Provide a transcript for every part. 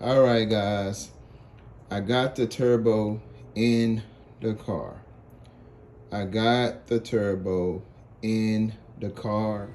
All right, guys, I got the turbo in the car. I got the turbo in the car.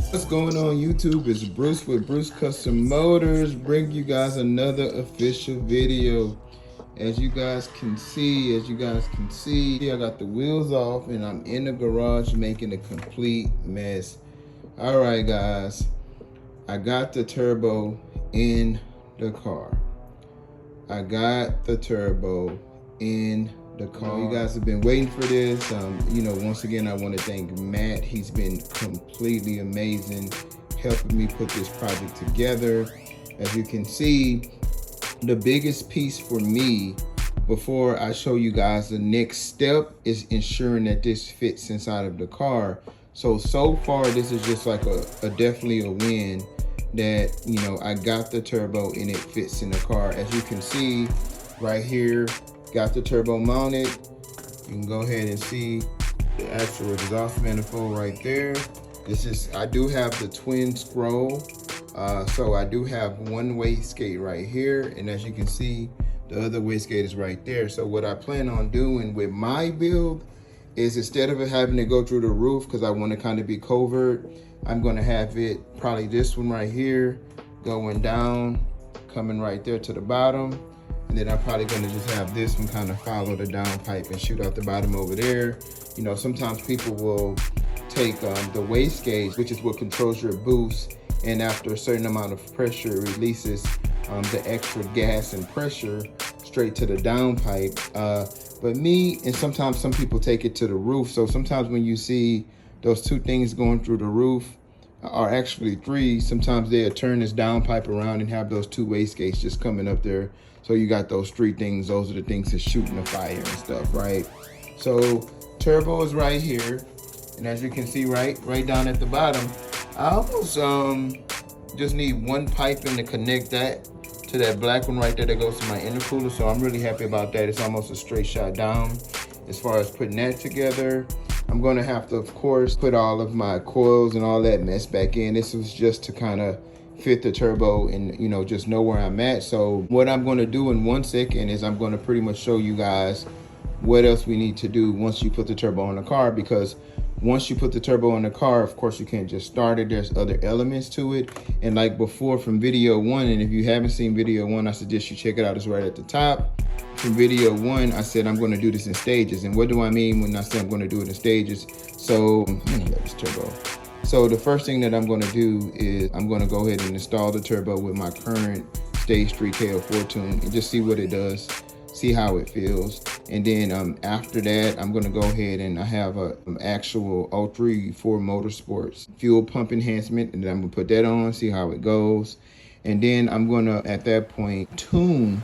What's going on YouTube? It's Bruce with Bruce Custom Motors, bring you guys another official video. As you guys can see, I got the wheels off and I'm in the garage making a complete mess. All right, guys, I got the turbo in the car. I got the turbo in the car. You guys have been waiting for this. Once again, I want to thank Matt. He's been completely amazing helping me put this project together. As you can see, the biggest piece for me before I show you guys the next step is ensuring that this fits inside of the car. So far, this is just like a definitely a win that, I got the turbo and it fits in the car. As you can see right here, got the turbo mounted. You can go ahead and see the actual exhaust manifold right there. I do have the twin scroll. So I do have one wastegate right here. And as you can see, the other wastegate is right there. So what I plan on doing with my build is instead of it having to go through the roof, because I want to kind of be covert, I'm going to have it probably this one right here going down, coming right there to the bottom. And then I'm probably going to just have this one kind of follow the downpipe and shoot out the bottom over there. Sometimes people will take the wastegate, which is what controls your boost, and after a certain amount of pressure, it releases the extra gas and pressure straight to the downpipe. But me, and sometimes some people take it to the roof. So sometimes when you see those two things going through the roof, are actually three, sometimes they'll turn this downpipe around and have those two wastegates just coming up there. So you got those three things. Those are the things that's shooting the fire and stuff, right? So turbo is right here. And as you can see right down at the bottom, I almost just need one piping to connect that to that black one right there that goes to my intercooler. So I'm really happy about that. It's almost a straight shot down as far as putting that together. I'm gonna have to, of course, put all of my coils and all that mess back in. This was just to kind of fit the turbo and, just know where I'm at. So what I'm gonna do in 1 second is I'm gonna pretty much show you guys what else we need to do once you put the turbo in the car, because once you put the turbo in the car, of course, you can't just start it. There's other elements to it. And like before from video one, and if you haven't seen video one, I suggest you check it out. It's right at the top. From video one, I said I'm going to do this in stages. And what do I mean when I say I'm going to do it in stages? So, this turbo. So the first thing that I'm going to do is I'm going to go ahead and install the turbo with my current Stage 3 KO4 tune and just see what it does, see how it feels. And then after that, I'm gonna go ahead and I have an actual A3 for Motorsports fuel pump enhancement, and then I'm gonna put that on, see how it goes. And then I'm gonna, at that point, tune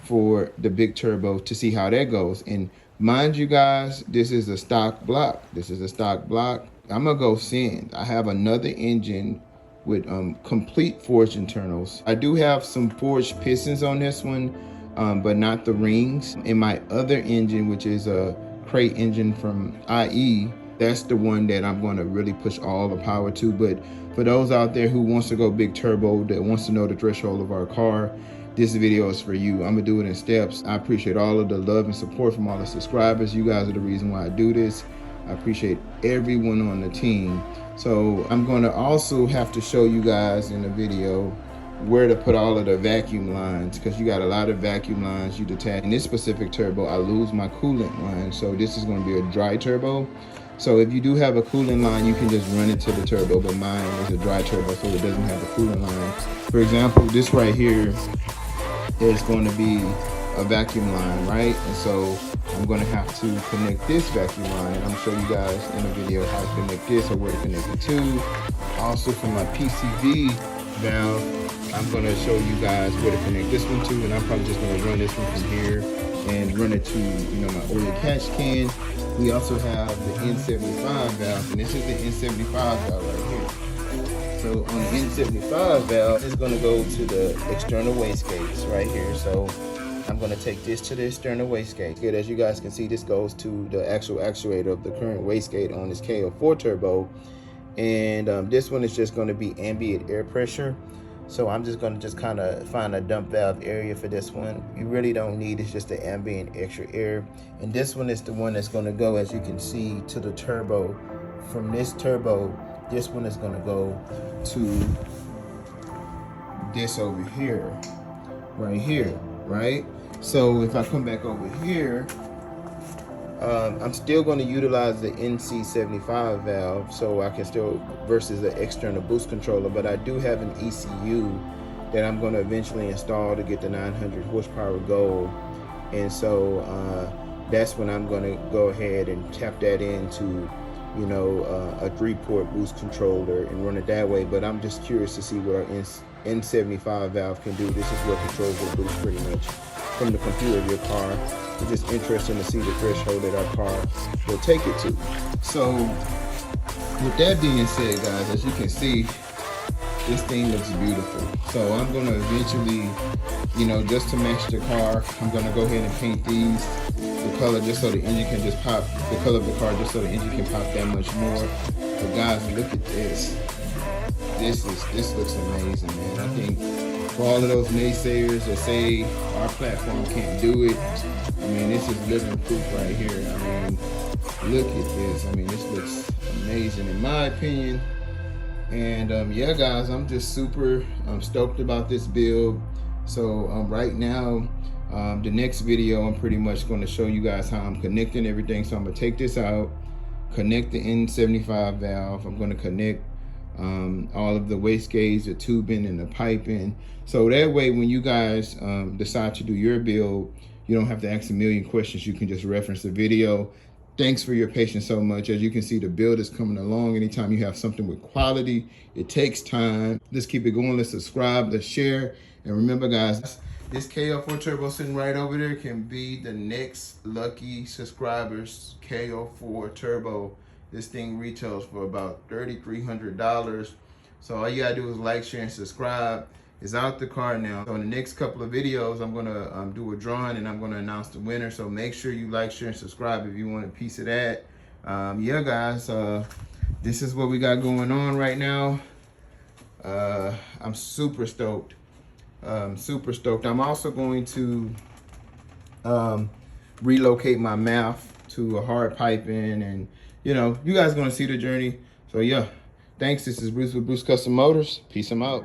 for the big turbo to see how that goes. And mind you guys, this is a stock block. I'm gonna go send. I have another engine with complete forged internals. I do have some forged pistons on this one, but not the rings. In my other engine, which is a crate engine from IE, that's the one that I'm going to really push all the power to. But for those out there who wants to go big turbo, that wants to know the threshold of our car, this video is for you. I'm gonna do it in steps. I appreciate all of the love and support from all the subscribers. You guys are the reason why I do this. I appreciate everyone on the team. So I'm gonna also have to show you guys in the video where to put all of the vacuum lines, because you got a lot of vacuum lines you detach. In this specific turbo, I lose my coolant line, so this is going to be a dry turbo. So if you do have a coolant line, you can just run it to the turbo, but mine is a dry turbo, so it doesn't have a coolant line. For example, this right here is going to be a vacuum line, right? And so I'm going to have to connect this vacuum line, and I'm going to show you guys in a video how to connect this or where to connect it to. Also, for my PCV valve, I'm going to show you guys where to connect this one to, and I'm probably just going to run this one from here and run it to, you know, my oil catch can. We also have the N75 valve, and this is the N75 valve right here. So on the N75 valve, it's going to go to the external wastegates right here. So I'm going to take this to the external wastegate. Good, as you guys can see, this goes to the actual actuator of the current wastegate on this KO4 turbo. And this one is just going to be ambient air pressure. So I'm just going to kind of find a dump valve area for this one. You really don't need, it's just the ambient extra air. And this one is the one that's going to go, as you can see, to the turbo. From this turbo, this one is going to go to this over here, right? So if I come back over here, I'm still going to utilize the NC75 valve, so I can still, versus the external boost controller, but I do have an ECU that I'm going to eventually install to get the 900 horsepower goal. And so that's when I'm going to go ahead and tap that into, you know, a 3-port boost controller and run it that way. But I'm just curious to see what our N75 valve can do. This is what controls the boost pretty much from the computer of your car. It's just interesting to see the threshold that our car will take it to. So with that being said, guys, as you can see, this thing looks beautiful. So I'm gonna eventually, you know, just to match the car, I'm gonna go ahead and paint these the color just so the engine can just pop, the color of the car just so the engine can pop that much more. But guys, look at this. This looks amazing, man. I think for all of those naysayers that say our platform can't do it, I mean, this is living proof right here. I mean, look at this. I mean, this looks amazing in my opinion. And yeah, guys, I'm just super stoked about this build. So right now, the next video, I'm pretty much going to show you guys how I'm connecting everything. So I'm going to take this out, connect the N75 valve. I'm going to connect all of the wastegates, the tubing, and the piping. So that way, when you guys decide to do your build, you don't have to ask a million questions. You can just reference the video. Thanks for your patience so much. As you can see, the build is coming along. Anytime you have something with quality, it takes time. Let's keep it going. Let's subscribe, let's share. And remember, guys, this KO4 turbo sitting right over there can be the next lucky subscriber's KO4 turbo. This thing retails for about $3,300. So all you gotta do is like, share, and subscribe. It's out the car now. So in the next couple of videos, I'm gonna do a drawing and I'm gonna announce the winner. So make sure you like, share, and subscribe if you want a piece of that. Yeah, guys, this is what we got going on right now. I'm super stoked. Super stoked. I'm also going to relocate my mouth to a hard piping, and you know, you guys are gonna see the journey. So yeah, thanks. This is Bruce with Bruce Custom Motors. Peace, I'm out.